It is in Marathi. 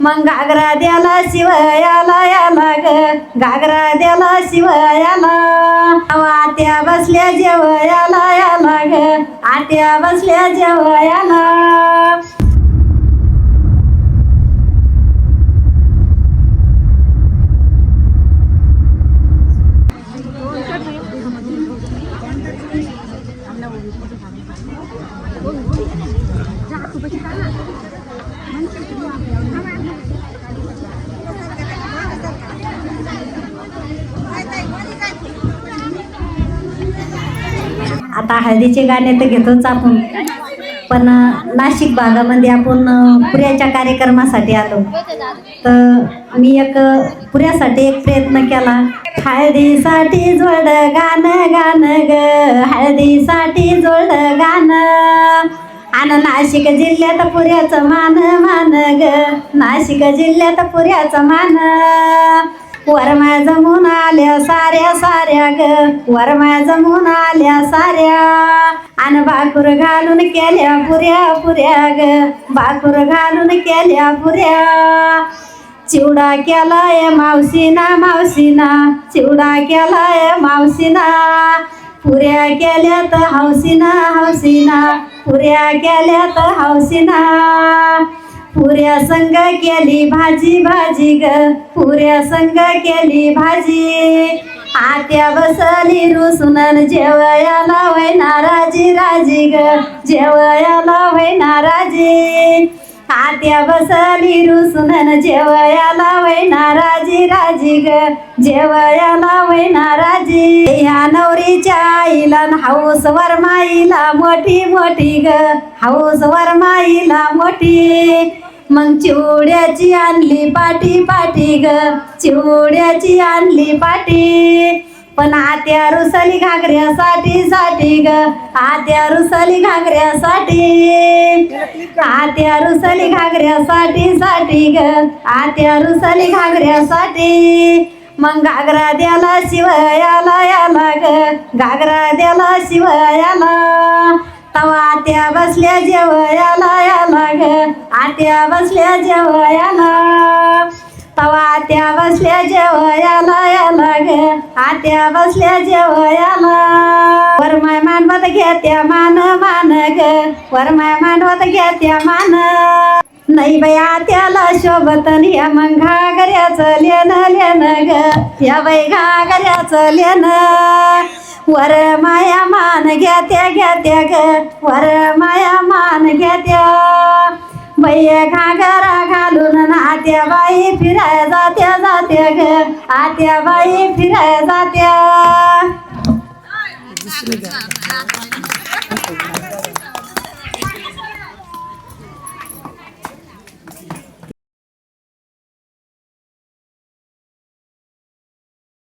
मग घागरा द्याला शिवयाला याला ग घागरा द्याला शिवयाला आत्या बसल्या जेवयाला याला ग आत्या बसल्या जेवयाला आता हळदीचे गाणे तर घेतोच आपण, पण नाशिक भागामध्ये आपण पुऱ्याच्या कार्यक्रमासाठी आलो. तर मी एक पुऱ्यासाठी एक प्रयत्न केला. हळदीसाठी जोड गाणं गाणं ग हळदीसाठी जोड गाणं आणि नाशिक जिल्ह्यात पुऱ्याचं मान मान ग नाशिक जिल्ह्यात पुऱ्याचं मान वरमाया जमून आल्या साऱ्या साऱ्या ग वरमाया जमून आल्या साऱ्या आणि बाकूर घालून केल्या पुऱ्या पुऱ्या ग बाकूर घालून केल्या पुऱ्या चिवडा केलाय मावशीना मावशीना चिवडा केलाय मावशीना पुऱ्या केल्यात हौसीना हौसीना पुऱ्या केल्यात हौसीना पुऱ्या संग केली भाजी भाजी ग पुऱ्या संग केली भाजी आत्या बसली रुसून जेवयाला वैना राजी राजी ग जेवयाला वैना राजी आत्या बसली रुसून जेवयाला वैना राजी राजी ग जेवयाला वैना राजी ह्या नवरीच्या आईला हाऊस वरमाईला मोठी मोठी ग हाऊस वरमाईला मोठी मग चिवड्याची आणली पाटी पाटी ग चिवड्याची आणली पाटी पण आत्या रुसली घागऱ्यासाठी साठी ग आत्या रुसली घागऱ्यासाठी आत्या रुसली घागऱ्यासाठी साठी ग आत्या रुसली घागऱ्यासाठी मग घागरा द्याला शिवयाला याला ग घागरा द्याला शिवयाला तवा आत्या बसल्या जेवयाला याला ग आत्या बसल्या जेवयाला तवा आत्या बसल्या जेवयाला याला ग आत्या बसल्या जेवयाला वरमाय मांडवत घेत्या मान मान ग वरमाय मांडवत घेत्या मान नाही बाई आत्याला शोभतन या मग घागऱ्याचं लेणं लेणं ग या बाई घागऱ्याचं लेणं वर माया मान घेत्या घेत्या ग वर माया मान घेत्या बाई घागरा घालून आत्या बाई फिराय जात्या जात्या ग आत्या बाई फिराय जात्या.